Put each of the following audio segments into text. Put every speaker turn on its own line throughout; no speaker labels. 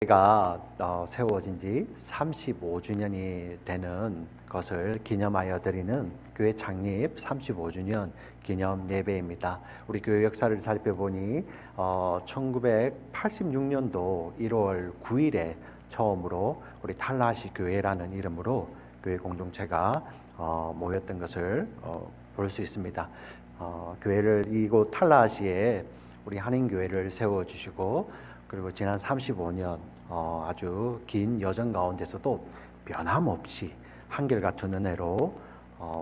교회가 세워진 지 35주년이 되는 것을 기념하여 드리는 교회 창립 35주년 기념 예배입니다. 우리 교회 역사를 살펴보니 1986년도 1월 9일에 처음으로 우리 탈라시 교회라는 이름으로 교회 공동체가 모였던 것을 볼 수 있습니다. 교회를 이곳 탈라시에 우리 한인교회를 세워주시고, 그리고 지난 35년 아주 긴 여정 가운데서도 변함없이 한결같은 은혜로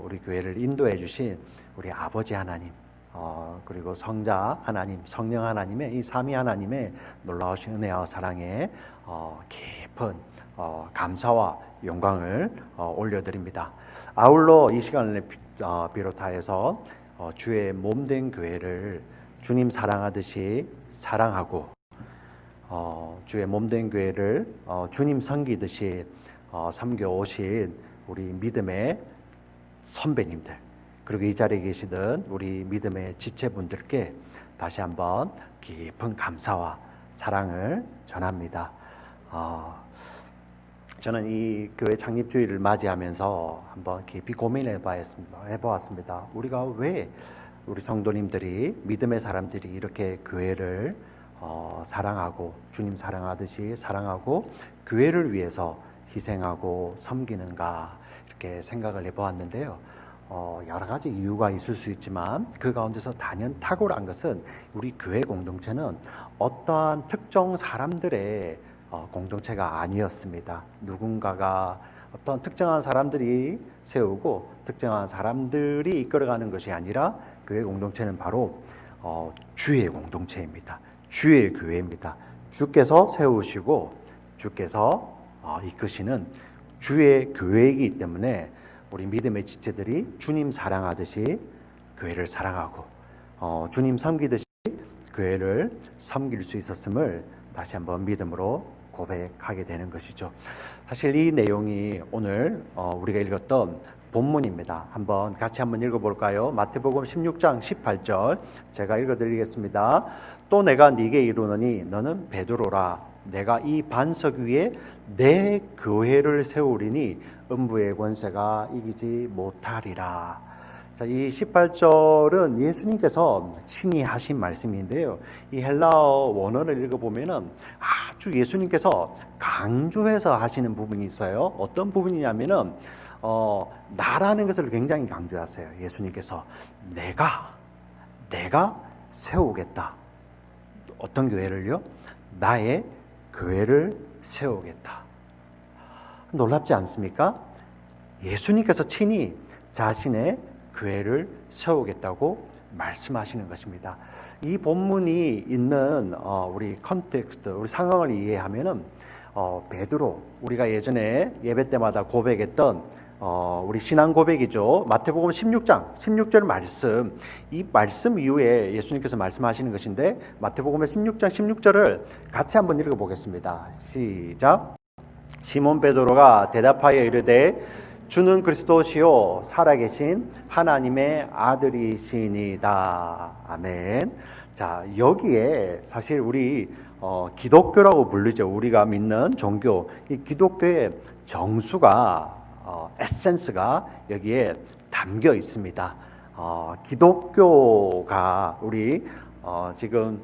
우리 교회를 인도해 주신 우리 아버지 하나님, 그리고 성자 하나님, 성령 하나님의 이 삼위 하나님의 놀라우신 은혜와 사랑에 깊은 감사와 영광을 올려드립니다. 아울러 이 시간을 비롯하여서 주의 몸된 교회를 주님 사랑하듯이 사랑하고, 주의 몸된 교회를 주님 섬기듯이 섬겨오신 우리 믿음의 선배님들, 그리고 이 자리에 계시던 우리 믿음의 지체분들께 다시 한번 깊은 감사와 사랑을 전합니다. 저는 이 교회 창립주일을 맞이하면서 한번 깊이 고민해 보았습니다. 우리가 왜 우리 성도님들이, 믿음의 사람들이 이렇게 교회를 사랑하고, 주님 사랑하듯이 사랑하고 교회를 위해서 희생하고 섬기는가, 이렇게 생각을 해보았는데요. 여러 가지 이유가 있을 수 있지만 그 가운데서 단연 탁월한 것은 우리 교회 공동체는 어떠한 특정 사람들의 공동체가 아니었습니다. 누군가가 어떤 특정한 사람들이 세우고 특정한 사람들이 이끌어가는 것이 아니라 교회 공동체는 바로 주의 공동체입니다. 주의 교회입니다. 주께서 세우시고 주께서 이끄시는 주의 교회이기 때문에 우리 믿음의 지체들이 주님 사랑하듯이 교회를 사랑하고 주님 섬기듯이 교회를 섬길 수 있었음을 다시 한번 믿음으로 고백하게 되는 것이죠. 사실 이 내용이 오늘 우리가 읽었던 본문입니다. 같이 한번 읽어볼까요? 마태복음 16장 18절 제가 읽어드리겠습니다. 또 내가 네게 이르노니 너는 베드로라. 내가 이 반석 위에 내 교회를 세우리니 음부의 권세가 이기지 못하리라. 자, 이 18절은 예수님께서 친히 하신 말씀인데요. 이 헬라어 원어를 읽어보면은 아주 예수님께서 강조해서 하시는 부분이 있어요. 어떤 부분이냐면은 나라는 것을 굉장히 강조하세요. 예수님께서 내가 세우겠다. 어떤 교회를요? 나의 교회를 세우겠다. 놀랍지 않습니까? 예수님께서 친히 자신의 교회를 세우겠다고 말씀하시는 것입니다. 이 본문이 있는 우리 컨텍스트, 우리 상황을 이해하면은 베드로, 우리가 예전에 예배 때마다 고백했던 우리 신앙 고백이죠. 마태복음 16절 말씀, 이 말씀 이후에 예수님께서 말씀하시는 것인데 마태복음의 16장 16절을 같이 한번 읽어보겠습니다. 시작. 시몬 베드로가 대답하여 이르되 주는 그리스도시요 살아계신 하나님의 아들이시니이다. 아멘. 자, 여기에 사실 우리 기독교라고 부르죠. 우리가 믿는 종교, 이 기독교의 정수가 에센스가 여기에 담겨 있습니다. 기독교가 우리 지금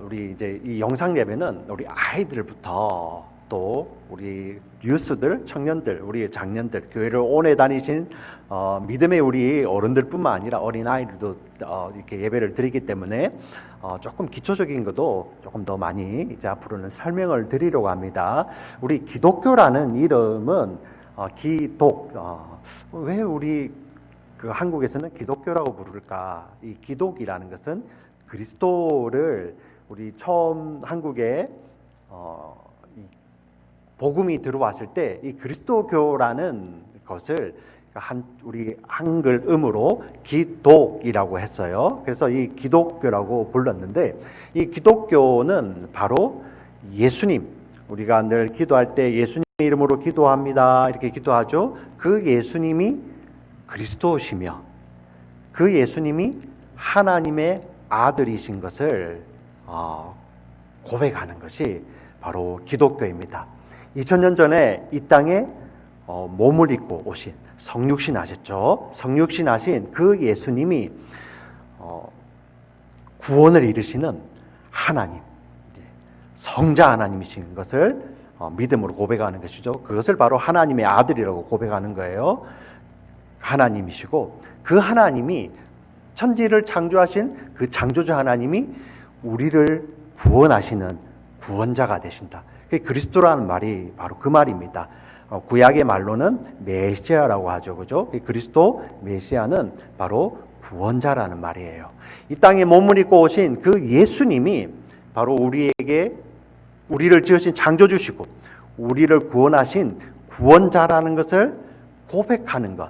우리 이제 이 영상 예배는 우리 아이들부터 또 우리 유스들, 청년들, 우리 장년들, 교회를 오래 다니신 믿음의 우리 어른들뿐만 아니라 어린 아이들도 이렇게 예배를 드리기 때문에 조금 기초적인 것도 조금 더 많이 이제 앞으로는 설명을 드리려고 합니다. 우리 기독교라는 이름은 왜 우리 그 한국에서는 기독교라고 부를까? 이 기독이라는 것은 그리스도를 우리 처음 한국에 복음이 들어왔을 때 이 그리스도교라는 것을 우리 한글음으로 기독이라고 했어요. 그래서 이 기독교라고 불렀는데 이 기독교는 바로 예수님, 우리가 늘 기도할 때 예수님 이름으로 기도합니다. 이렇게 기도하죠. 그 예수님이 그리스도시며 그 예수님이 하나님의 아들이신 것을 고백하는 것이 바로 기독교입니다. 2000년 전에 이 땅에 몸을 입고 오신 성육신 하셨죠. 성육신 하신 그 예수님이 구원을 이루시는 하나님, 성자 하나님이신 것을 믿음으로 고백하는 것이죠. 그것을 바로 하나님의 아들이라고 고백하는 거예요. 하나님이시고 그 하나님이 천지를 창조하신 그 창조주 하나님이 우리를 구원하시는 구원자가 되신다. 그리스도라는 말이 바로 그 말입니다. 구약의 말로는 메시아라고 하죠. 그죠? 그리스도 메시아는 바로 구원자라는 말이에요. 이 땅에 몸을 입고 오신 그 예수님이 바로 우리를 지으신 창조주시고 우리를 구원하신 구원자라는 것을 고백하는 것.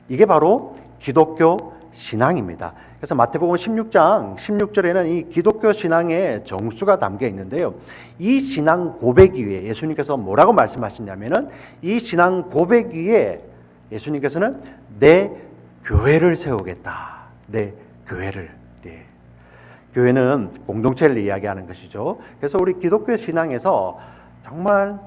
이게 바로 기독교 신앙입니다. 그래서 마태복음 16장 16절에는 이 기독교 신앙의 정수가 담겨 있는데요. 이 신앙 고백 위에 예수님께서 뭐라고 말씀하시냐면은 이 신앙 고백 위에 예수님께서는 내 교회를 세우겠다. 내 교회를. 네. 교회는 공동체를 이야기하는 것이죠. 그래서 우리 기독교 신앙에서 정말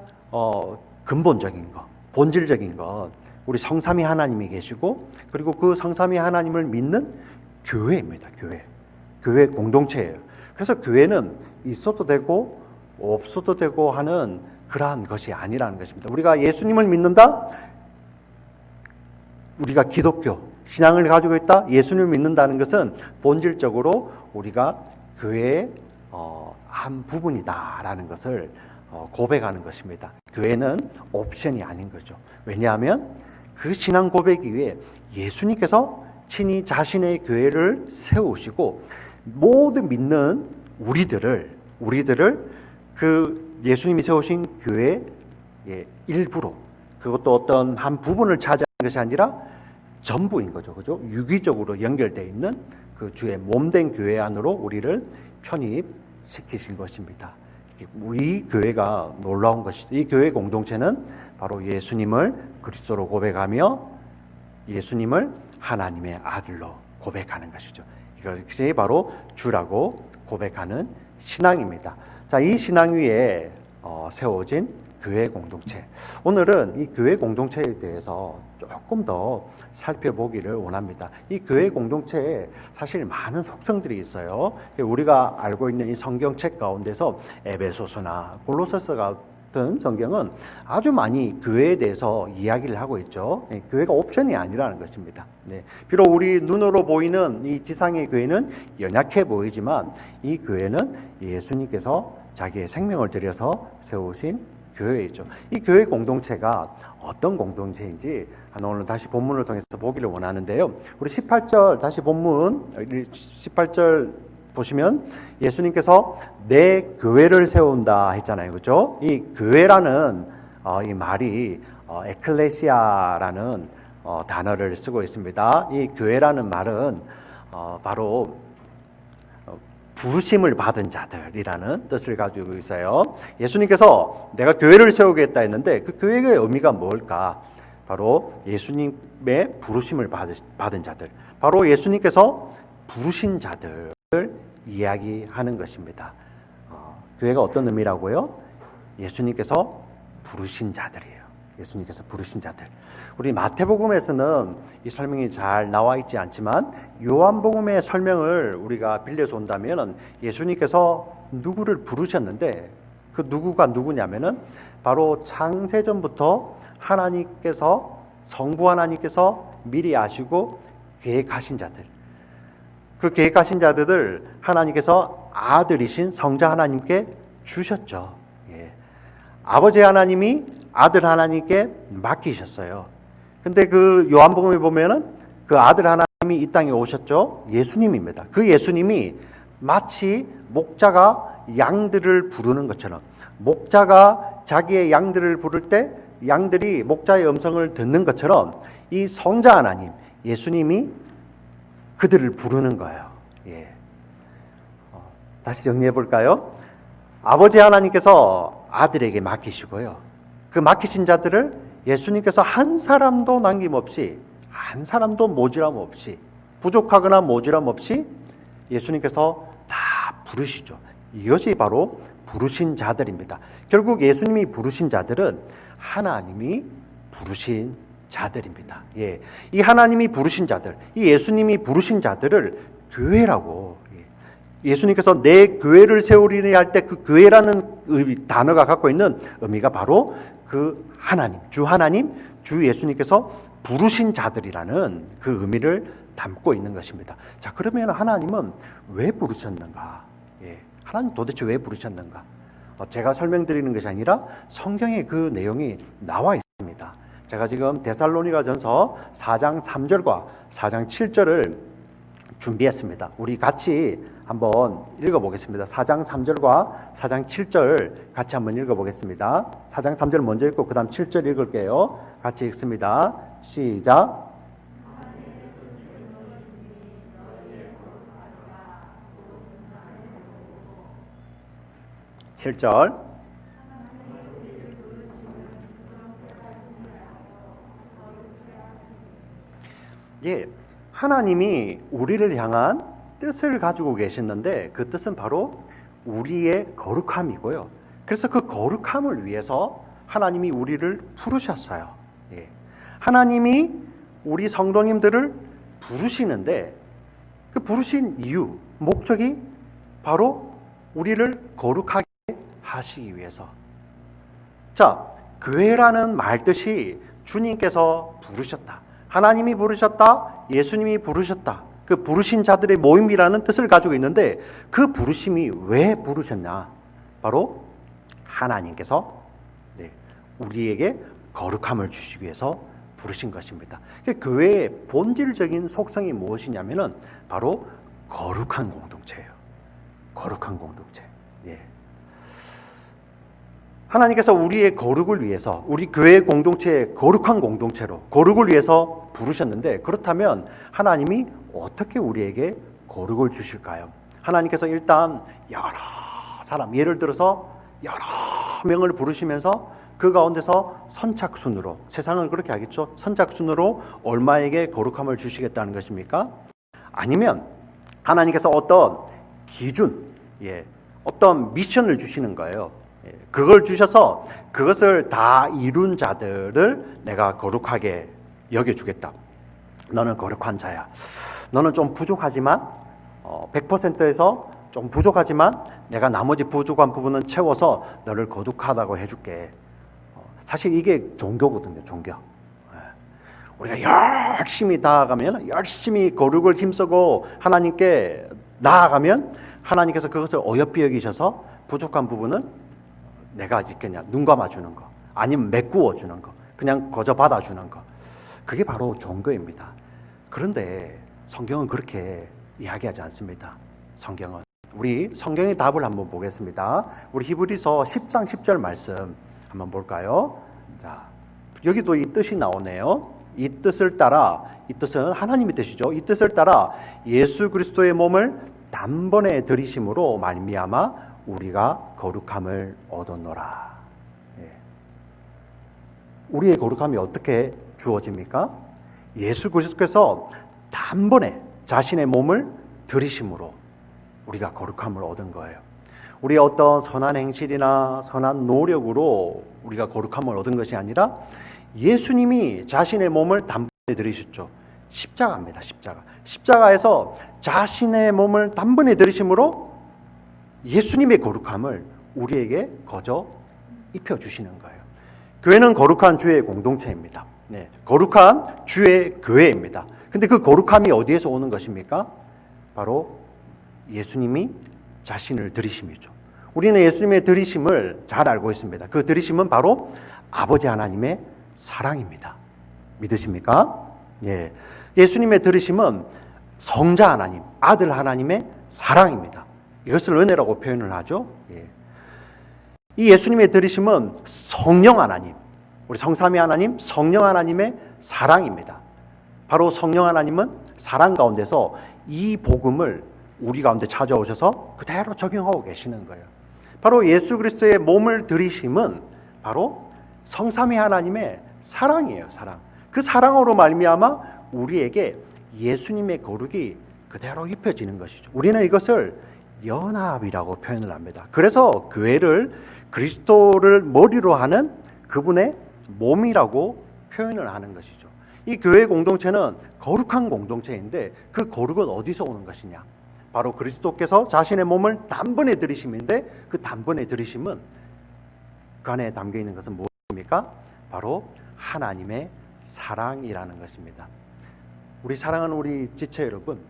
근본적인 것, 본질적인 것, 우리 성삼위 하나님이 계시고 그리고 그 성삼위 하나님을 믿는 교회입니다. 교회 공동체예요. 그래서 교회는 있어도 되고 없어도 되고 하는 그러한 것이 아니라는 것입니다. 우리가 예수님을 믿는다? 우리가 기독교 신앙을 가지고 있다? 예수님을 믿는다는 것은 본질적으로 우리가 교회의 한 부분이다라는 것을 고백하는 것입니다. 교회는 옵션이 아닌 거죠. 왜냐하면 그 신앙 고백 위에 예수님께서 친히 자신의 교회를 세우시고 모든 믿는 우리들을 그 예수님이 세우신 교회의 일부로, 그것도 어떤 한 부분을 차지하는 것이 아니라 전부인 거죠. 그죠? 유기적으로 연결되어 있는 그 주의 몸된 교회 안으로 우리를 편입시키신 것입니다. 우리 교회가 놀라운 것이죠. 이 교회 공동체는 바로 예수님을 그리스도로 고백하며 예수님을 하나님의 아들로 고백하는 것이죠. 이것이 바로 주라고 고백하는 신앙입니다. 자, 이 신앙 위에 세워진 교회 공동체. 오늘은 이 교회 공동체에 대해서 조금 더 살펴보기를 원합니다. 이 교회 공동체에 사실 많은 속성들이 있어요. 우리가 알고 있는 이 성경책 가운데서 에베소서나 골로새서 같은 성경은 아주 많이 교회에 대해서 이야기를 하고 있죠. 교회가 옵션이 아니라는 것입니다. 비록 우리 눈으로 보이는 이 지상의 교회는 연약해 보이지만 이 교회는 예수님께서 자기의 생명을 들여서 세우신 교회이죠. 이 교회 공동체가 어떤 공동체인지 오늘 다시 본문을 통해서 보기를 원하는데요. 우리 18절 다시 본문 18절 보시면 예수님께서 내 교회를 세운다 했잖아요. 그죠? 이 교회라는 이 말이 에클레시아라는 단어를 쓰고 있습니다. 이 교회라는 말은 바로 부르심을 받은 자들이라는 뜻을 가지고 있어요. 예수님께서 내가 교회를 세우겠다 했는데 그 교회의 의미가 뭘까? 바로 예수님의 부르심을 받은 자들, 바로 예수님께서 부르신 자들을 이야기하는 것입니다. 교회가 어떤 의미라고요? 예수님께서 부르신 자들이에요. 예수님께서 부르신 자들. 우리 마태복음에서는 이 설명이 잘 나와 있지 않지만 요한복음의 설명을 우리가 빌려서 온다면 예수님께서 누구를 부르셨는데 그 누구가 누구냐면은 바로 창세전부터 하나님께서 성부 하나님께서 미리 아시고 계획하신 자들. 그 계획하신 자들을 하나님께서 아들이신 성자 하나님께 주셨죠. 아버지 하나님이 아들 하나님께 맡기셨어요. 근데 그 요한복음에 보면은 그 아들 하나님이 이 땅에 오셨죠. 예수님입니다. 그 예수님이 마치 목자가 양들을 부르는 것처럼 목자가 자기의 양들을 부를 때 양들이 목자의 음성을 듣는 것처럼 이 성자 하나님 예수님이 그들을 부르는 거예요. 다시 정리해 볼까요? 아버지 하나님께서 아들에게 맡기시고요. 그 맡기신 자들을 예수님께서 한 사람도 남김없이, 한 사람도 모자람 없이, 부족하거나 모자람 없이 예수님께서 다 부르시죠. 이것이 바로 부르신 자들입니다. 결국 예수님이 부르신 자들은 하나님이 부르신 자들입니다. 예, 이 하나님이 부르신 자들, 이 예수님이 부르신 자들을 교회라고, 예수님께서 내 교회를 세우리니 할 때 그 교회라는 단어가 갖고 있는 의미가 바로 그 하나님, 주 예수님께서 부르신 자들이라는 그 의미를 담고 있는 것입니다. 자, 그러면 하나님은 왜 부르셨는가? 예, 하나님 도대체 왜 부르셨는가? 제가 설명드리는 것이 아니라 성경에 그 내용이 나와 있습니다. 제가 지금 데살로니가전서 4장 3절과 4장 7절을 준비했습니다. 우리 같이 한번 읽어보겠습니다. 4장 3절과 4장 7절 같이 한번 읽어보겠습니다. 4장 3절 먼저 읽고 그 다음 7절 읽을게요. 같이 읽습니다. 시작. 7절. 예, 하나님이 우리를 향한 뜻을 가지고 계시는데 그 뜻은 바로 우리의 거룩함이고요. 그래서 그 거룩함을 위해서 하나님이 우리를 부르셨어요. 예. 하나님이 우리 성도님들을 부르시는데 그 부르신 이유, 목적이 바로 우리를 거룩하게 하시기 위해서. 자, 교회라는 말뜻이 주님께서 부르셨다, 하나님이 부르셨다, 예수님이 부르셨다, 그 부르신 자들의 모임이라는 뜻을 가지고 있는데 그 부르심이 왜 부르셨냐? 바로 하나님께서 우리에게 거룩함을 주시기 위해서 부르신 것입니다. 교회의 본질적인 속성이 무엇이냐면은 바로 거룩한 공동체예요. 거룩한 공동체. 예. 하나님께서 우리의 거룩을 위해서, 우리 교회 공동체의 거룩한 공동체로 거룩을 위해서 부르셨는데, 그렇다면 하나님이 어떻게 우리에게 거룩을 주실까요? 하나님께서 일단 여러 사람, 예를 들어서 여러 명을 부르시면서 그 가운데서 선착순으로, 세상은 그렇게 하겠죠. 선착순으로 얼마에게 거룩함을 주시겠다는 것입니까? 아니면 하나님께서 어떤 기준, 어떤 미션을 주시는 거예요. 그걸 주셔서 그것을 다 이룬 자들을 내가 거룩하게 여겨주겠다. 너는 거룩한 자야. 너는 좀 부족하지만 100%에서 좀 부족하지만 내가 나머지 부족한 부분은 채워서 너를 거룩하다고 해줄게. 사실 이게 종교거든요. 종교. 우리가 열심히 나아가면, 열심히 거룩을 힘쓰고 하나님께 나아가면 하나님께서 그것을 어여삐 여기셔서 부족한 부분은 내가 짓겠냐, 눈 감아주는 거, 아니면 메꾸어주는 거, 그냥 거저 받아주는 거. 그게 바로 종교입니다. 그런데 성경은 그렇게 이야기하지 않습니다. 성경은, 우리 성경의 답을 한번 보겠습니다. 우리 히브리서 10장 10절 말씀 한번 볼까요? 자, 여기도 이 뜻이 나오네요. 이 뜻을 따라, 이 뜻은 하나님의 뜻이죠. 이 뜻을 따라 예수 그리스도의 몸을 단번에 들이심으로 말미암아 우리가 거룩함을 얻었노라. 우리의 거룩함이 어떻게 주어집니까? 예수 그리스도께서 단번에 자신의 몸을 들이심으로 우리가 거룩함을 얻은 거예요. 우리의 어떤 선한 행실이나 선한 노력으로 우리가 거룩함을 얻은 것이 아니라 예수님이 자신의 몸을 단번에 들이셨죠. 십자가입니다. 십자가. 십자가에서 자신의 몸을 단번에 들이심으로 예수님의 거룩함을 우리에게 거저 입혀주시는 거예요. 교회는 거룩한 주의 공동체입니다. 거룩한 주의 교회입니다. 근데 그 거룩함이 어디에서 오는 것입니까? 바로 예수님이 자신을 들이심이죠. 우리는 예수님의 들이심을 잘 알고 있습니다. 그 들이심은 바로 아버지 하나님의 사랑입니다. 믿으십니까? 예수님의 들이심은 성자 하나님, 아들 하나님의 사랑입니다. 이것을 은혜라고 표현을 하죠. 이 예수님의 들이심은 성령 하나님, 우리 성삼위 하나님, 성령 하나님의 사랑입니다. 바로 성령 하나님은 사랑 가운데서 이 복음을 우리 가운데 찾아오셔서 그대로 적용하고 계시는 거예요. 바로 예수 그리스도의 몸을 들이심은 바로 성삼위 하나님의 사랑이에요. 사랑. 그 사랑으로 말미암아 우리에게 예수님의 거룩이 그대로 입혀지는 것이죠. 우리는 이것을 연합이라고 표현을 합니다. 그래서 교회를 그리스도를 머리로 하는 그분의 몸이라고 표현을 하는 것이죠. 이 교회 공동체는 거룩한 공동체인데 그 거룩은 어디서 오는 것이냐? 바로 그리스도께서 자신의 몸을 단번에 들이심인데 그 단번에 들이심은 그 안에 담겨 있는 것은 무엇입니까? 바로 하나님의 사랑이라는 것입니다. 우리 사랑하는 우리 지체 여러분,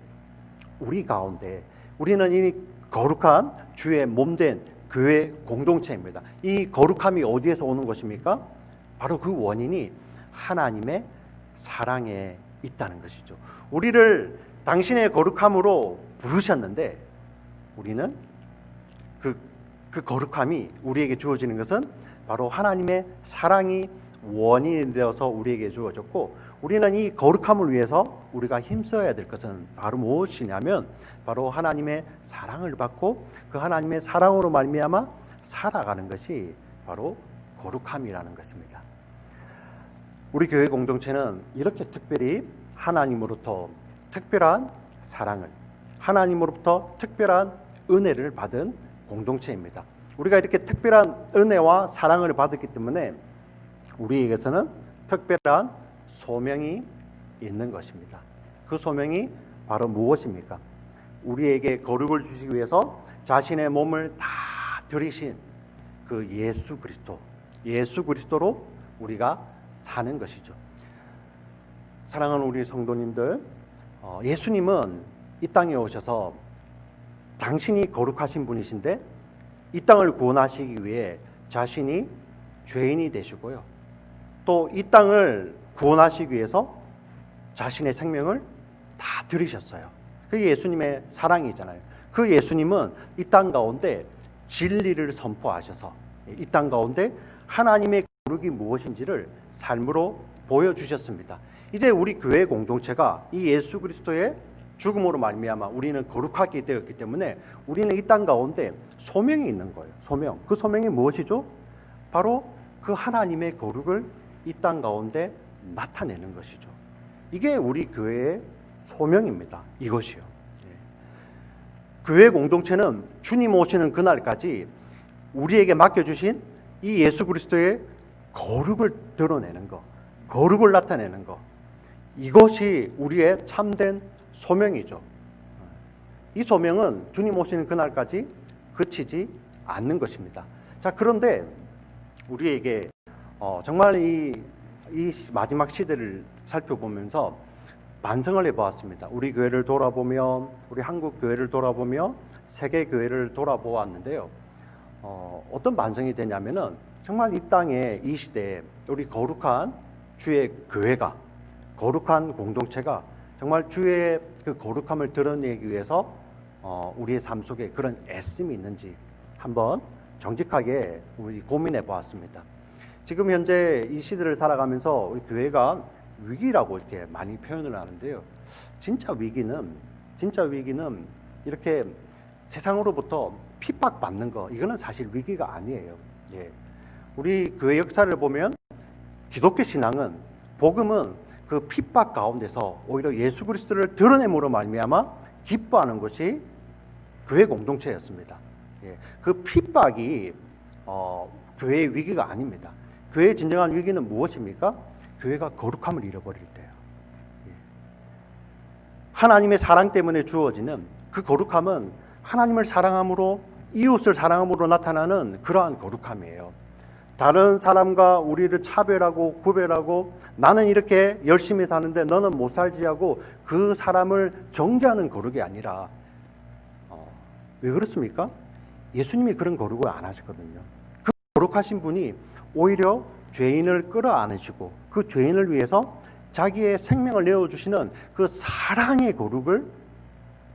우리 가운데 우리는 이 거룩한 주의 몸된 교회 공동체입니다. 이 거룩함이 어디에서 오는 것입니까? 바로 그 원인이 하나님의 사랑에 있다는 것이죠. 우리를 당신의 거룩함으로 부르셨는데 우리는 그 거룩함이 우리에게 주어지는 것은 바로 하나님의 사랑이 원인이 되어서 우리에게 주어졌고, 우리는 이 거룩함을 위해서 우리가 힘써야 될 것은 바로 무엇이냐면 바로 하나님의 사랑을 받고 그 하나님의 사랑으로 말미암아 살아가는 것이 바로 거룩함이라는 것입니다. 우리 교회 공동체는 이렇게 특별히 하나님으로부터 특별한 사랑을, 하나님으로부터 특별한 은혜를 받은 공동체입니다. 우리가 이렇게 특별한 은혜와 사랑을 받았기 때문에 우리에게서는 특별한 소명이 있는 것입니다. 그 소명이 바로 무엇입니까? 우리에게 거룩을 주시기 위해서 자신의 몸을 다 들이신 그 예수 그리스도로 우리가 사는 것이죠. 사랑하는 우리 성도님들, 예수님은 이 땅에 오셔서 당신이 거룩하신 분이신데 이 땅을 구원하시기 위해 자신이 죄인이 되시고요. 또 이 땅을 구원하시기 위해서 자신의 생명을 다 들이셨어요. 그게 예수님의 사랑이잖아요. 그 예수님은 이 땅 가운데 진리를 선포하셔서 이 땅 가운데 하나님의 거룩이 무엇인지를 삶으로 보여주셨습니다. 이제 우리 교회 공동체가 이 예수 그리스도의 죽음으로 말미암아 우리는 거룩하게 되었기 때문에 우리는 이 땅 가운데 소명이 있는 거예요. 소명. 그 소명이 무엇이죠? 바로 그 하나님의 거룩을 이 땅 가운데 나타내는 것이죠. 이게 우리 교회의 소명입니다. 이것이요. 교회 공동체는 주님 오시는 그날까지 우리에게 맡겨주신 이 예수 그리스도의 거룩을 드러내는 것, 거룩을 나타내는 것, 이것이 우리의 참된 소명이죠. 이 소명은 주님 오시는 그날까지 그치지 않는 것입니다. 자, 그런데 우리에게 정말 이 마지막 시대를 살펴보면서 반성을 해보았습니다. 우리 교회를 돌아보며, 우리 한국 교회를 돌아보며, 세계 교회를 돌아보았는데요. 어떤 반성이 되냐면은 정말 이 땅에 이 시대에 우리 거룩한 주의 교회가, 거룩한 공동체가 정말 주의 그 거룩함을 드러내기 위해서 우리의 삶 속에 그런 애씀이 있는지 한번 정직하게 우리 고민해 보았습니다. 지금 현재 이 시대를 살아가면서 우리 교회가 위기라고 이렇게 많이 표현을 하는데요. 진짜 위기는 이렇게 세상으로부터 핍박받는 거, 이거는 사실 위기가 아니에요. 예. 우리 교회 역사를 보면 기독교 신앙은, 복음은 그 핍박 가운데서 오히려 예수 그리스도를 드러냄으로 말미암아 기뻐하는 것이 교회 공동체였습니다. 예. 그 핍박이 교회의 위기가 아닙니다. 교회의 진정한 위기는 무엇입니까? 교회가 거룩함을 잃어버릴 때요. 예. 하나님의 사랑 때문에 주어지는 그 거룩함은 하나님을 사랑함으로, 이웃을 사랑함으로 나타나는 그러한 거룩함이에요. 다른 사람과 우리를 차별하고 구별하고 나는 이렇게 열심히 사는데 너는 못 살지 하고 그 사람을 정죄하는 거룩이 아니라, 왜 그렇습니까? 예수님이 그런 거룩을 안 하셨거든요. 그 거룩하신 분이 오히려 죄인을 끌어안으시고 그 죄인을 위해서 자기의 생명을 내어주시는 그 사랑의 거룩을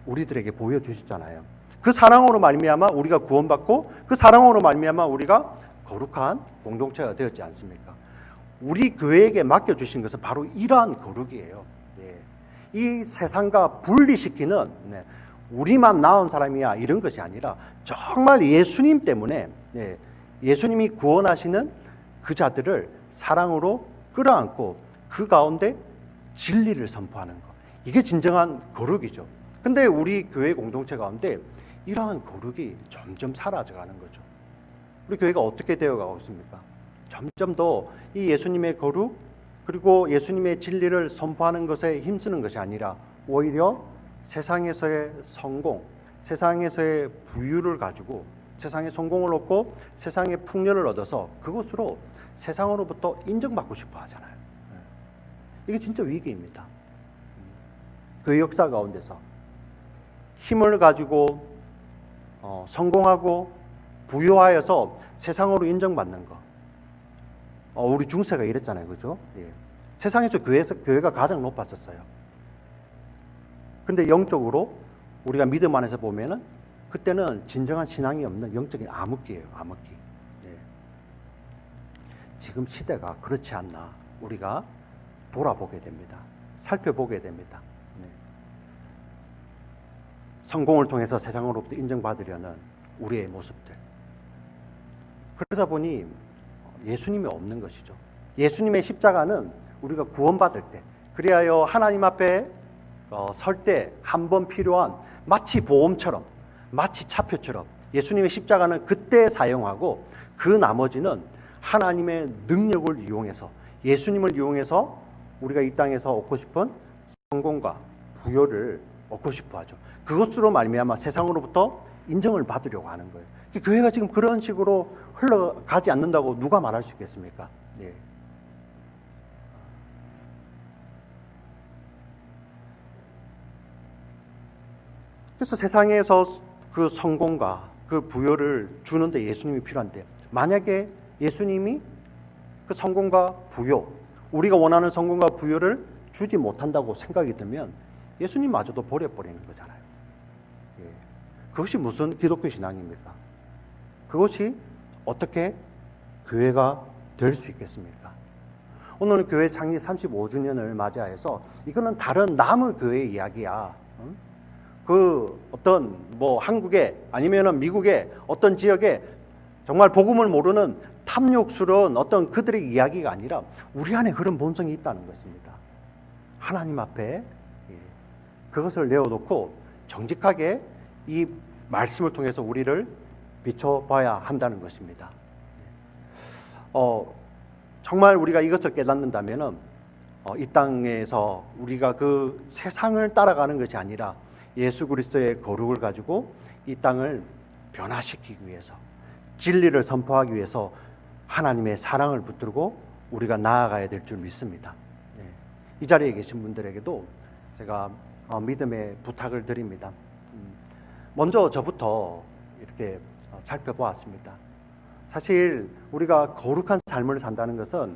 우리들에게 보여주시잖아요. 그 사랑으로 말미암아 우리가 구원받고 그 사랑으로 말미암아 우리가 거룩한 공동체가 되었지 않습니까? 우리 교회에게 맡겨주신 것은 바로 이러한 거룩이에요. 예. 이 세상과 분리시키는, 우리만 나은 사람이야 이런 것이 아니라 정말 예수님 때문에, 예수님이 구원하시는 그 자들을 사랑으로 끌어안고 그 가운데 진리를 선포하는 것, 이게 진정한 거룩이죠. 근데 우리 교회 공동체 가운데 이러한 거룩이 점점 사라져가는 거죠. 우리 교회가 어떻게 되어가고 있습니까? 점점 더 이 예수님의 거룩 그리고 예수님의 진리를 선포하는 것에 힘쓰는 것이 아니라 오히려 세상에서의 성공, 세상에서의 부유를 가지고 세상의 성공을 얻고 세상의 풍요를 얻어서 그것으로 세상으로부터 인정받고 싶어 하잖아요. 이게 진짜 위기입니다. 그 역사 가운데서 힘을 가지고 성공하고 부유하여서 세상으로 인정받는 거. 우리 중세가 이랬잖아요, 그죠? 예. 세상에서 교회가 가장 높았었어요. 근데 영적으로 우리가 믿음 안에서 보면은 그때는 진정한 신앙이 없는 영적인 암흑기예요, 암흑기. 예. 지금 시대가 그렇지 않나 우리가 돌아보게 됩니다. 살펴보게 됩니다. 네. 성공을 통해서 세상으로부터 인정받으려는 우리의 모습들. 그러다 보니 예수님이 없는 것이죠. 예수님의 십자가는 우리가 구원받을 때, 그리하여 하나님 앞에 설 때 한 번 필요한 마치 보험처럼, 마치 차표처럼 예수님의 십자가는 그때 사용하고 그 나머지는 하나님의 능력을 이용해서, 예수님을 이용해서 우리가 이 땅에서 얻고 싶은 성공과 부여를 얻고 싶어 하죠. 그것으로 말미암아 세상으로부터 인정을 받으려고 하는 거예요. 교회가 지금 그런 식으로 흘러가지 않는다고 누가 말할 수 있겠습니까? 예. 그래서 세상에서 그 성공과 그 부여를 주는데 예수님이 필요한데, 만약에 예수님이 그 성공과 부여, 우리가 원하는 성공과 부여를 주지 못한다고 생각이 들면 예수님마저도 버려버리는 거잖아요. 예. 그것이 무슨 기독교 신앙입니까? 그것이 어떻게 교회가 될 수 있겠습니까? 오늘은 교회 창립 35주년을 맞이해서 이거는 다른 남의 교회 이야기야. 그 어떤 한국에 아니면은 미국의 어떤 지역에 정말 복음을 모르는 탐욕스러운 어떤 그들의 이야기가 아니라 우리 안에 그런 본성이 있다는 것입니다. 하나님 앞에 그것을 내어놓고 정직하게 이 말씀을 통해서 우리를 비춰봐야 한다는 것입니다. 정말 우리가 이것을 깨닫는다면은 이 땅에서 우리가 그 세상을 따라가는 것이 아니라 예수 그리스도의 거룩을 가지고 이 땅을 변화시키기 위해서, 진리를 선포하기 위해서 하나님의 사랑을 붙들고 우리가 나아가야 될 줄 믿습니다. 이 자리에 계신 분들에게도 제가 믿음의 부탁을 드립니다. 먼저 저부터 이렇게 살펴보았습니다. 사실 우리가 거룩한 삶을 산다는 것은,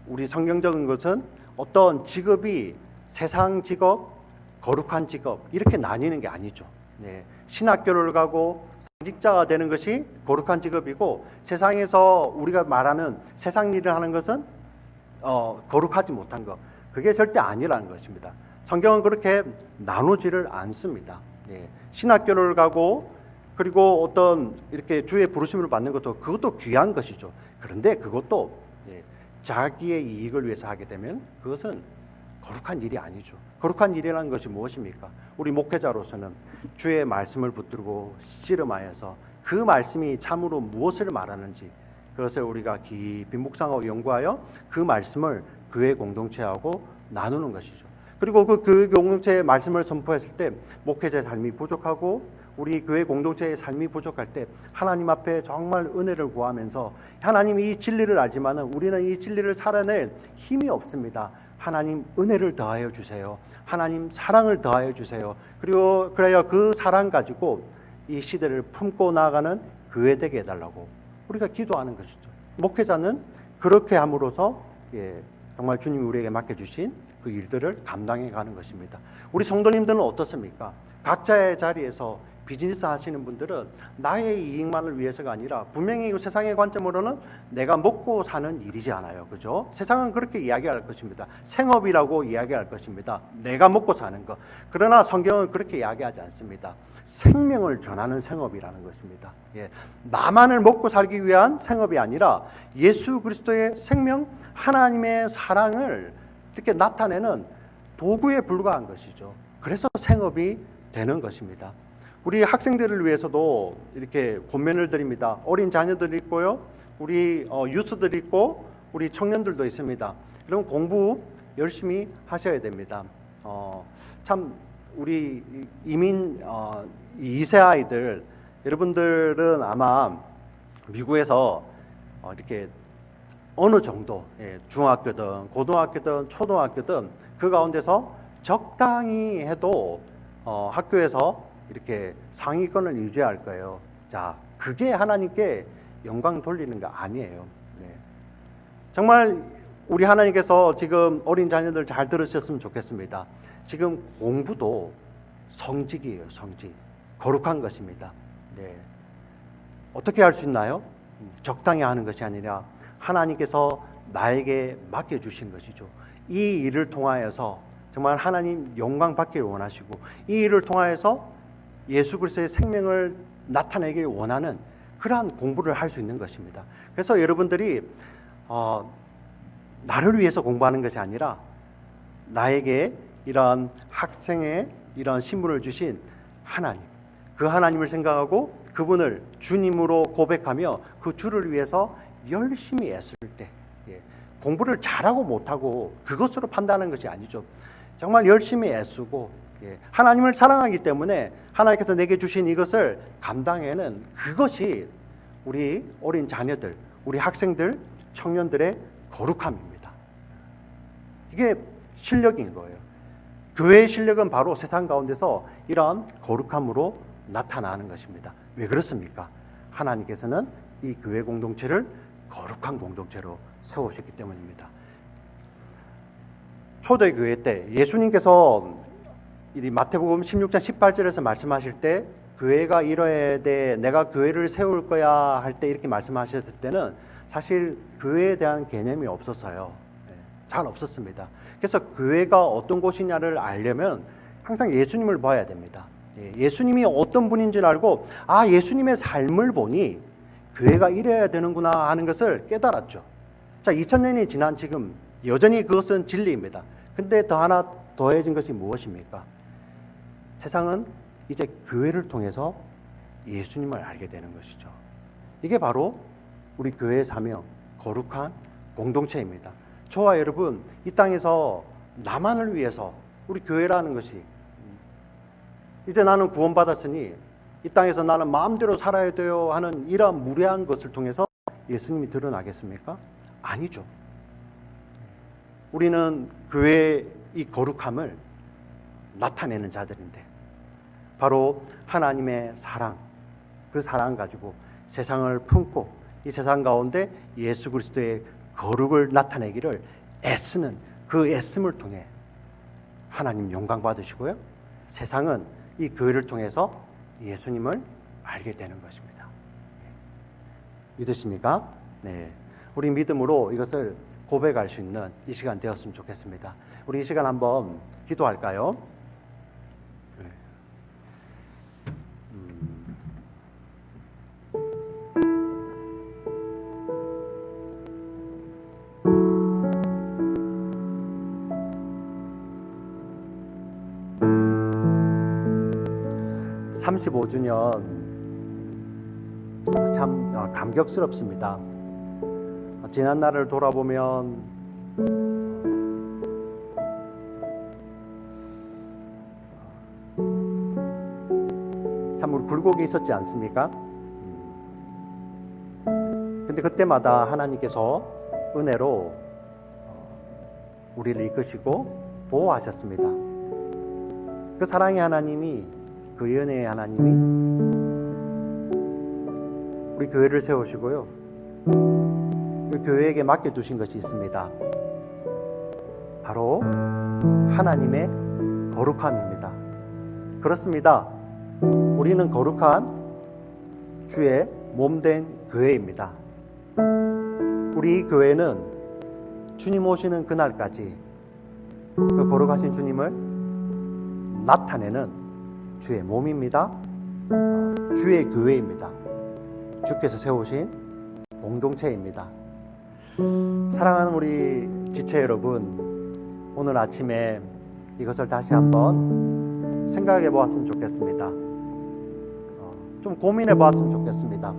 우리 성경적인 것은 어떤 직업이 세상 직업, 거룩한 직업 이렇게 나뉘는 게 아니죠. 신학교를 가고 성직자가 되는 것이 거룩한 직업이고, 세상에서 우리가 말하는 세상 일을 하는 것은 거룩하지 못한 것, 그게 절대 아니라는 것입니다. 성경은 그렇게 나누지를 않습니다. 신학교를 가고 그리고 어떤 이렇게 주의 부르심을 받는 것도, 그것도 귀한 것이죠. 그런데 그것도 자기의 이익을 위해서 하게 되면 그것은 거룩한 일이 아니죠. 거룩한 일이라는 것이 무엇입니까? 우리 목회자로서는 주의 말씀을 붙들고 씨름하여서 그 말씀이 참으로 무엇을 말하는지 그것을 우리가 깊이 묵상하고 연구하여 그 말씀을 교회 공동체하고 나누는 것이죠. 그리고 그 교회 공동체의 말씀을 선포했을 때 목회자의 삶이 부족하고 우리 교회 공동체의 삶이 부족할 때 하나님 앞에 정말 은혜를 구하면서, 하나님이 이 진리를 알지만은 우리는 이 진리를 살아낼 힘이 없습니다. 하나님 은혜를 더하여 주세요. 하나님 사랑을 더하여 주세요. 그리고 그래야 그 사랑 가지고 이 시대를 품고 나아가는 교회 되게 해달라고 우리가 기도하는 것이죠. 목회자는 그렇게 함으로써 정말 주님이 우리에게 맡겨주신 그 일들을 감당해 가는 것입니다. 우리 성도님들은 어떻습니까? 각자의 자리에서 비즈니스 하시는 분들은 나의 이익만을 위해서가 아니라 분명히 이 세상의 관점으로는 내가 먹고 사는 일이지 않아요. 그죠? 세상은 그렇게 이야기할 것입니다. 생업이라고 이야기할 것입니다. 내가 먹고 사는 것. 그러나 성경은 그렇게 이야기하지 않습니다. 생명을 전하는 생업이라는 것입니다. 나만을 먹고 살기 위한 생업이 아니라 예수 그리스도의 생명, 하나님의 사랑을 이렇게 나타내는 도구에 불과한 것이죠. 그래서 생업이 되는 것입니다. 우리 학생들을 위해서도 이렇게 권면을 드립니다. 어린 자녀들이 있고요, 우리 유스들이 있고, 우리 청년들도 있습니다. 여러분 공부 열심히 하셔야 됩니다. 참 우리 이민 2세 아이들, 여러분들은 아마 미국에서 이렇게 어느 정도, 중학교든 고등학교든 초등학교든 그 가운데서 적당히 해도 학교에서 이렇게 상위권을 유지할 거예요. 자, 그게 하나님께 영광 돌리는 거 아니에요. 네. 정말 우리 하나님께서 지금 어린 자녀들 잘 들으셨으면 좋겠습니다. 지금 공부도 성직이에요. 성직. 거룩한 것입니다. 네. 어떻게 할 수 있나요? 적당히 하는 것이 아니라 하나님께서 나에게 맡겨주신 것이죠. 이 일을 통하여서 정말 하나님 영광 받기를 원하시고, 이 일을 통하여서 예수 그리스도의 생명을 나타내길 원하는 그러한 공부를 할 수 있는 것입니다. 그래서 여러분들이 나를 위해서 공부하는 것이 아니라 나에게 이러한 학생의 이러한 신분을 주신 하나님, 그 하나님을 생각하고 그분을 주님으로 고백하며 그 주를 위해서 열심히 애쓸 때, 공부를 잘하고 못하고 그것으로 판단하는 것이 아니죠. 정말 열심히 애쓰고 하나님을 사랑하기 때문에 하나님께서 내게 주신 이것을 감당해는 그것이 우리 어린 자녀들, 우리 학생들, 청년들의 거룩함입니다. 이게 실력인 거예요. 교회의 실력은 바로 세상 가운데서 이러한 거룩함으로 나타나는 것입니다. 왜 그렇습니까? 하나님께서는 이 교회 공동체를 거룩한 공동체로 세우셨기 때문입니다. 초대교회 때 예수님께서 이 마태복음 16장 18절에서 말씀하실 때 교회가 이뤄야 돼, 내가 교회를 세울 거야 할 때 이렇게 말씀하셨을 때는 사실 교회에 대한 개념이 없었어요. 잘 없었습니다. 그래서 교회가 어떤 곳이냐를 알려면 항상 예수님을 봐야 됩니다. 예수님이 어떤 분인 줄 알고, 아, 예수님의 삶을 보니 교회가 이래야 되는구나 하는 것을 깨달았죠. 자, 2000년이 지난 지금 여전히 그것은 진리입니다. 근데 더 하나 더해진 것이 무엇입니까? 세상은 이제 교회를 통해서 예수님을 알게 되는 것이죠. 이게 바로 우리 교회의 사명, 거룩한 공동체입니다. 저와 여러분, 이 땅에서 나만을 위해서 우리 교회라는 것이, 이제 나는 구원받았으니 이 땅에서 나는 마음대로 살아야 돼요 하는 이러한 무례한 것을 통해서 예수님이 드러나겠습니까? 아니죠. 우리는 교회의 이 거룩함을 나타내는 자들인데, 바로 하나님의 사랑, 그 사랑 가지고 세상을 품고 이 세상 가운데 예수 그리스도의 거룩을 나타내기를 애쓰는 그 애씀을 통해 하나님 영광 받으시고요, 세상은 이 교회를 통해서 예수님을 알게 되는 것입니다. 믿으십니까? 네. 우리 믿음으로 이것을 고백할 수 있는 이 시간 되었으면 좋겠습니다. 우리 이 시간 한번 기도할까요? 35주년 참 감격스럽습니다. 지난 날을 돌아보면 참 우리 굴곡이 있었지 않습니까? 근데 그때마다 하나님께서 은혜로 우리를 이끄시고 보호하셨습니다. 그 사랑의 하나님이, 그 은혜의 하나님이 우리 교회를 세우시고요, 그 교회에게 맡겨두신 것이 있습니다. 바로 하나님의 거룩함입니다. 그렇습니다. 우리는 거룩한 주의 몸된 교회입니다. 우리 교회는 주님 오시는 그날까지 그 거룩하신 주님을 나타내는 주의 몸입니다. 주의 교회입니다. 주께서 세우신 공동체입니다. 사랑하는 우리 지체 여러분, 오늘 아침에 이것을 다시 한번 생각해 보았으면 좋겠습니다. 좀 고민해 보았으면 좋겠습니다.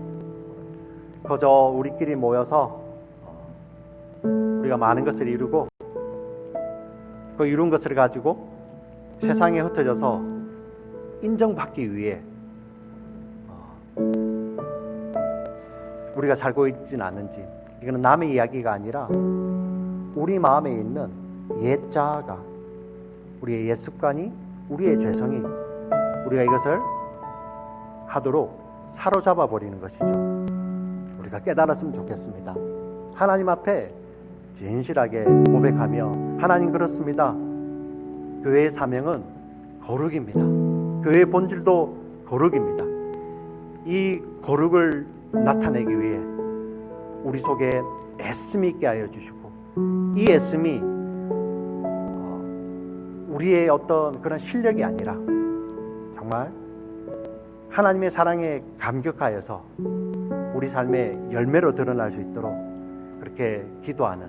그저 우리끼리 모여서 우리가 많은 것을 이루고 그 이룬 것을 가지고 세상에 흩어져서 인정받기 위해 우리가 살고 있지는 않은지, 이거는 남의 이야기가 아니라 우리 마음에 있는 옛 자아가, 우리의 옛 습관이, 우리의 죄성이 우리가 이것을 하도록 사로잡아 버리는 것이죠. 우리가 깨달았으면 좋겠습니다. 하나님 앞에 진실하게 고백하며, 하나님 그렇습니다. 교회의 사명은 거룩입니다. 교회의 본질도 거룩입니다. 이 거룩을 나타내기 위해 우리 속에 애씀이 있게 하여 주시고, 이 애씀이 우리의 어떤 그런 실력이 아니라 정말 하나님의 사랑에 감격하여서 우리 삶의 열매로 드러날 수 있도록 그렇게 기도하는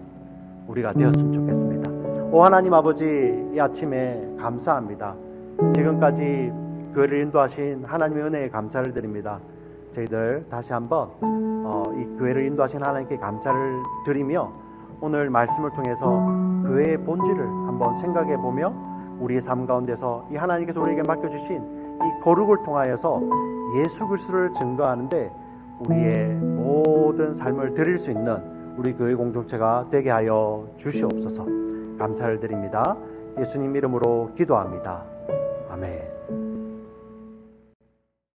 우리가 되었으면 좋겠습니다. 오 하나님 아버지, 이 아침에 감사합니다. 지금까지 교회를 인도하신 하나님의 은혜에 감사를 드립니다. 저희들 다시 한번 이 교회를 인도하신 하나님께 감사를 드리며, 오늘 말씀을 통해서 교회의 본질을 한번 생각해 보며 우리의 삶 가운데서 이 하나님께서 우리에게 맡겨주신 이 거룩을 통하여서 예수 그리스도를 증거하는데 우리의 모든 삶을 드릴 수 있는 우리 교회 공동체가 되게 하여 주시옵소서. 감사를 드립니다. 예수님 이름으로 기도합니다. 아멘.